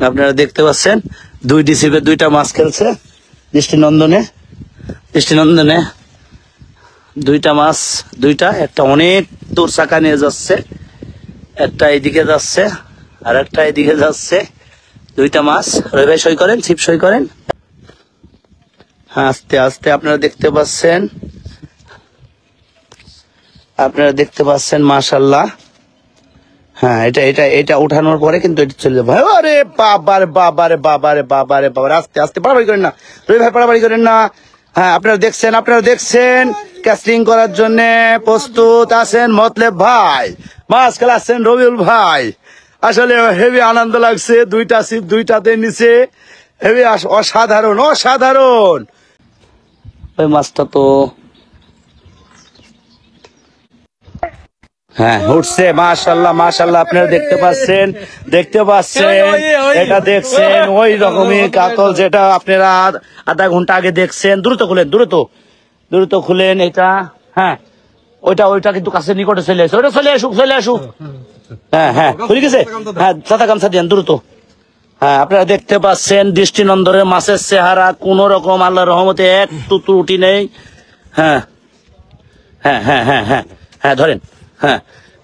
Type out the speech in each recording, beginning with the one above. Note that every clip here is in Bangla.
আপনারা দেখতে পাচ্ছেন 2 ডিসিপে 2টা মাছ খেলছে দৃষ্টিনন্দনে। 2টা মাছ, 2টা, একটা অনেক দূর চাকা নিয়ে যাচ্ছে, একটা এইদিকে যাচ্ছে আর একটা এইদিকে যাচ্ছে। 2টা মাছ। রবি ভাই সই করেন, ছিপ সই করেন। হ্যাঁ, আস্তে আস্তে আপনারা দেখতে পাচ্ছেন মাশাআল্লাহ। হ্যাঁ, এটা উঠানোর পরে কিন্তু এটা চলে যাবে। আরে বাবারে, আস্তে আস্তে পারাবাড়ি করেন না রবি ভাই, পারাবাড়ি করেন না। হ্যাঁ, আপনারা দেখছেন ক্যাস্টিং করার জন্য প্রস্তুত আছেন মতলেব ভাই, মাছ খেলাচ্ছেন রবিউল ভাই। আসলে হেভি আনন্দ লাগছে, 2টা ছিপ 2টাতে নিচে, হেভি অসাধারণ। ওই মাছটা তো হ্যাঁ উঠছে, মাশাআল্লাহ। আপনারা দেখতে পাচ্ছেন এটা দেখছেন ওই রকমই কাতল যেটা আপনারা আধা ঘন্টা আগে দেখছেন। দ্রুত খুলেন এটা। হ্যাঁ, ওইটা কিন্তু কাছে নিকটে চলে আসে, ওটা চলে আসুক। হ্যাঁ খুলে গেছে। হ্যাঁ, সাদা গামছা দেন দ্রুত। হ্যাঁ, আপনারা দেখতে পাচ্ছেন দৃষ্টিনন্দনের মাছের চেহারা, কোন রকম আল্লাহর রহমতে একটু ত্রুটি নেই। হ্যাঁ, ধরেন। হ্যাঁ,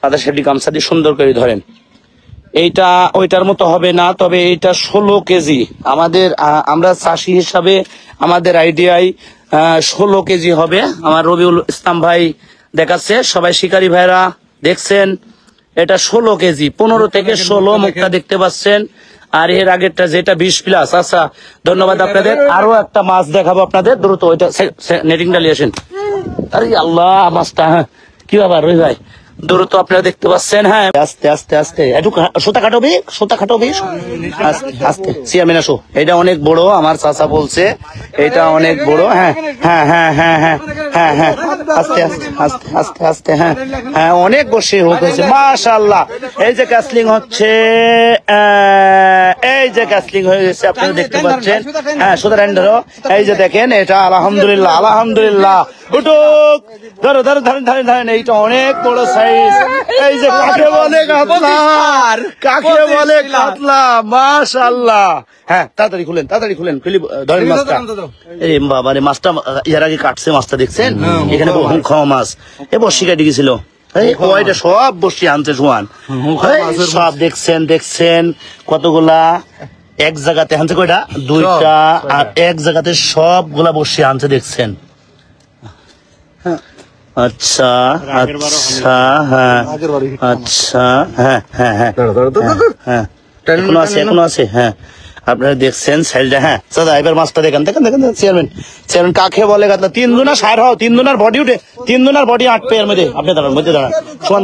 আদা সেটি গামছা দিয়ে সুন্দর করে ধরেন। এইটা ওইটার মতো হবে না, তবে এইটা 16 কেজি। আমরা চাষি হিসাবে আমাদের আইডিয়ায় 16 কেজি হবে। আমার রবিউল ইসলাম ভাই দেখাচ্ছে, সবাই শিকারী ভাইরা দেখছেন, এটা 16 কেজি, 15 থেকে 16 মুখটা দেখতে পাচ্ছেন। আর এর আগেরটা যেটা 20+। আচ্ছা, ধন্যবাদ আপনাদের। আরো একটা মাছ দেখাবো আপনাদের, দ্রুত ওইটা নেটিংটা নিয়ে আসেন। আরে আল্লাহ, মাছটা হ্যাঁ কি ব্যাপার রবি ভাই, দ্রুত আপনারা দেখতে পাচ্ছেন। হ্যাঁ, আস্তে একটু সুতা কাটবি আস্তে। চেয়ারম্যান আসো, এটা অনেক বড়, আমার চাচা বলছে এটা অনেক বড়। হ্যাঁ, আস্তে। হ্যাঁ, অনেক বসে হয়েছে মাশাআল্লাহ। এই যে ক্যাসলিং হচ্ছে, হয়ে গেছে, আপনারা দেখতে পাচ্ছেন। হ্যাঁ, সুতা ধরো। এই যে দেখেন, এটা আলহামদুলিল্লাহ উঠুক। ধরেন, এইটা অনেক বড় সাইজ। এই যে কাকে বলে কাতলা, মাশাআল্লাহ। হ্যাঁ, তাড়াতাড়ি খুলেন ধরেন মাছটা। এই বাবারে, মাছটা এর আগে কাটছে, মাছটা দেখছেন, এখানে খাওয়া মাছ এ বসি কাটি গেছিল। ওইটা সব বসি আনছে সোয়ান, সব দেখছেন কতগুলা এক জায়গাতে আনছে, কয়টা 2টা, আর এক জায়গাতে সবগুলা বসি আনছে দেখছেন। আচ্ছা, হ্যাঁ, এখনো আছে। হ্যাঁ, আপনারা দেখছেন সাইলটা। হ্যাঁ দাদা, এবার মাছটা দেখেন চেয়ারম্যান কাকে বলে কাতলা। 3 দুনা 60 হয়, 3 দুনার বডি উঠে, 3 দুনার বডি 8 পেয়ের মধ্যে। আপনি দাঁড়ান, সোয়ান।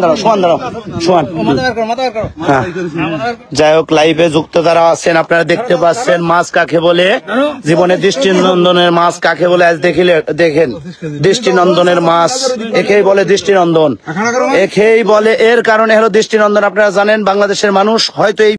হ্যাঁ, যাই হোক, লাইভে যুক্ত যারা আছেন আপনারা দেখতে পাচ্ছেন মাছ কাকে বলে, জীবনে দৃষ্টিনন্দনের মাছ কাকে বলে আজ দেখেন। দৃষ্টিনন্দনের মাছ একেই বলে দৃষ্টিনন্দন, এর কারণে হলো দৃষ্টিনন্দন। আপনারা জানেন, বাংলাদেশের মানুষ হয়তো এই